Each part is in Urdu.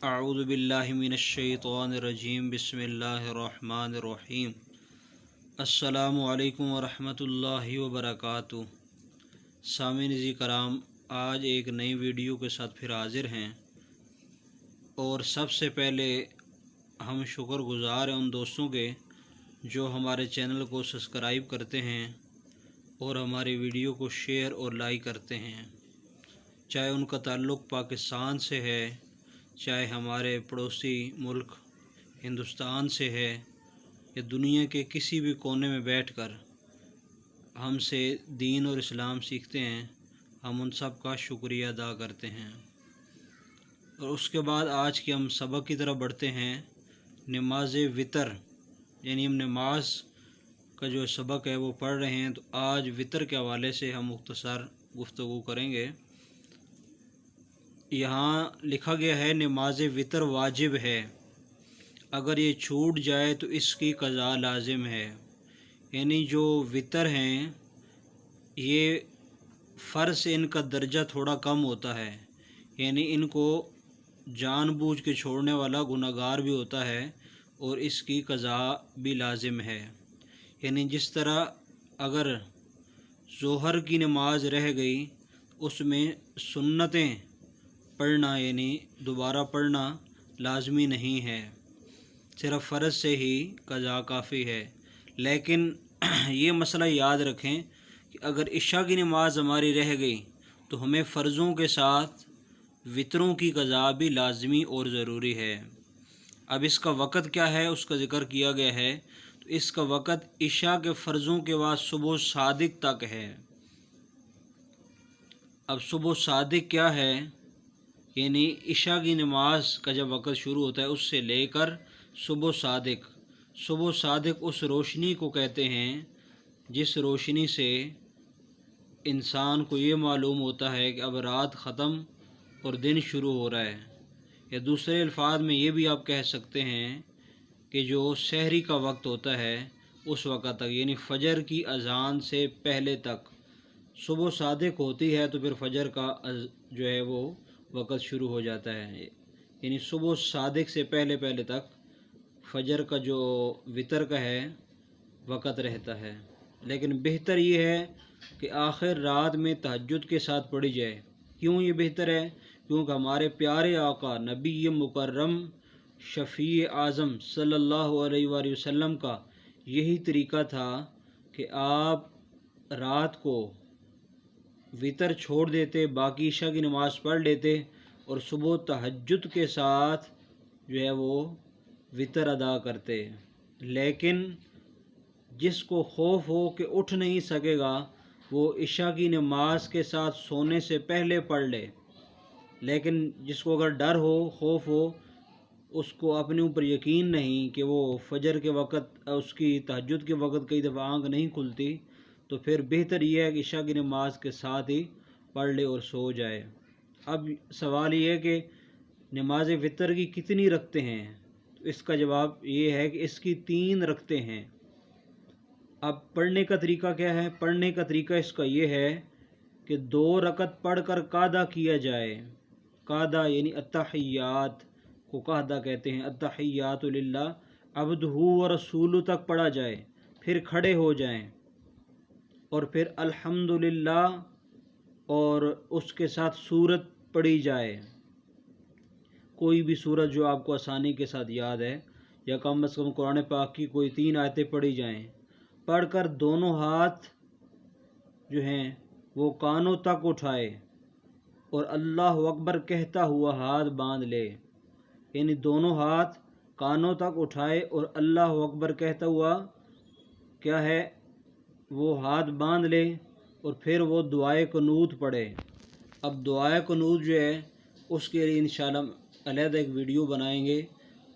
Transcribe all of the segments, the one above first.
اعوذ باللہ من الشیطان الرجیم بسم اللہ الرحمن الرحیم۔ السلام علیکم ورحمۃ اللہ وبرکاتہ۔ سامعین کرام، آج ایک نئی ویڈیو کے ساتھ پھر حاضر ہیں، اور سب سے پہلے ہم شکر گزار ہیں ان دوستوں کے جو ہمارے چینل کو سبسکرائب کرتے ہیں اور ہماری ویڈیو کو شیئر اور لائک کرتے ہیں، چاہے ان کا تعلق پاکستان سے ہے، چاہے ہمارے پڑوسی ملک ہندوستان سے ہے، یا دنیا کے کسی بھی کونے میں بیٹھ کر ہم سے دین اور اسلام سیکھتے ہیں، ہم ان سب کا شکریہ ادا کرتے ہیں۔ اور اس کے بعد آج کے ہم سبق کی طرف بڑھتے ہیں، نماز وتر، یعنی ہم نماز کا جو سبق ہے وہ پڑھ رہے ہیں، تو آج وتر کے حوالے سے ہم مختصر گفتگو کریں گے۔ یہاں لکھا گیا ہے نماز وتر واجب ہے، اگر یہ چھوٹ جائے تو اس کی قضا لازم ہے۔ یعنی جو وتر ہیں یہ فرض سے ان کا درجہ تھوڑا کم ہوتا ہے، یعنی ان کو جان بوجھ کے چھوڑنے والا گناہگار بھی ہوتا ہے اور اس کی قضا بھی لازم ہے۔ یعنی جس طرح اگر ظہر کی نماز رہ گئی، اس میں سنتیں پڑھنا یعنی دوبارہ پڑھنا لازمی نہیں ہے، صرف فرض سے ہی قضا کافی ہے۔ لیکن یہ مسئلہ یاد رکھیں کہ اگر عشاء کی نماز ہماری رہ گئی تو ہمیں فرضوں کے ساتھ وتروں کی قضا بھی لازمی اور ضروری ہے۔ اب اس کا وقت کیا ہے اس کا ذکر کیا گیا ہے، تو اس کا وقت عشاء کے فرضوں کے بعد صبح صادق تک ہے۔ اب صبح صادق کیا ہے؟ یعنی عشاء کی نماز کا جب وقت شروع ہوتا ہے اس سے لے کر صبح صادق اس روشنی کو کہتے ہیں جس روشنی سے انسان کو یہ معلوم ہوتا ہے کہ اب رات ختم اور دن شروع ہو رہا ہے۔ یا دوسرے الفاظ میں یہ بھی آپ کہہ سکتے ہیں کہ جو سحری کا وقت ہوتا ہے اس وقت تک، یعنی فجر کی اذان سے پہلے تک صبح صادق ہوتی ہے، تو پھر فجر کا جو ہے وہ وقت شروع ہو جاتا ہے۔ یعنی صبح صادق سے پہلے تک فجر کا جو وتر کا ہے وقت رہتا ہے۔ لیکن بہتر یہ ہے کہ آخر رات میں تہجد کے ساتھ پڑھی جائے۔ کیوں یہ بہتر ہے؟ کیونکہ ہمارے پیارے آقا نبی مکرم شفیع اعظم صلی اللہ علیہ وآلہ وسلم کا یہی طریقہ تھا کہ آپ رات کو وتر چھوڑ دیتے، باقی عشاء کی نماز پڑھ لیتے اور صبح تہجد کے ساتھ جو ہے وہ وتر ادا کرتے۔ لیکن جس کو خوف ہو کہ اٹھ نہیں سکے گا وہ عشاء کی نماز کے ساتھ سونے سے پہلے پڑھ لے، لیکن جس کو اگر ڈر ہو، خوف ہو، اس کو اپنے اوپر یقین نہیں کہ وہ فجر کے وقت، اس کی تہجد کے وقت کئی دفعہ آنکھ نہیں کھلتی، تو پھر بہتر یہ ہے کہ عشاء کی نماز کے ساتھ ہی پڑھ لے اور سو جائے۔ اب سوال یہ ہے کہ نماز وتر کی کتنی رکھتے ہیں؟ تو اس کا جواب یہ ہے کہ اس کی 3 رکھتے ہیں۔ اب پڑھنے کا طریقہ کیا ہے؟ پڑھنے کا طریقہ اس کا یہ ہے کہ 2 رکعت پڑھ کر قعدہ کیا جائے۔ قعدہ یعنی التحیات کو قعدہ کہتے ہیں، التحیات للہ عبدہ ورسولہ تک پڑھا جائے، پھر کھڑے ہو جائیں اور پھر الحمدللہ اور اس کے ساتھ سورت پڑھی جائے، کوئی بھی سورت جو آپ کو آسانی کے ساتھ یاد ہے، یا کم از کم قرآن پاک کی کوئی 3 آیتیں پڑھی جائیں۔ پڑھ کر دونوں ہاتھ جو ہیں وہ کانوں تک اٹھائے اور اللہ اکبر کہتا ہوا ہاتھ باندھ لے۔ یعنی دونوں ہاتھ کانوں تک اٹھائے اور اللہ اکبر کہتا ہوا کیا ہے وہ ہاتھ باندھ لے، اور پھر وہ دعائے قنوت پڑھے۔ اب دعائے قنوت جو ہے اس کے لیے انشاءاللہ علیحدہ ایک ویڈیو بنائیں گے۔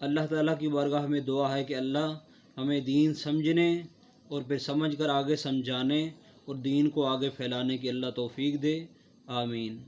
اللہ تعالیٰ کی بارگاہ میں دعا ہے کہ اللہ ہمیں دین سمجھنے اور پھر سمجھ کر آگے سمجھانے اور دین کو آگے پھیلانے کی اللہ توفیق دے، آمین۔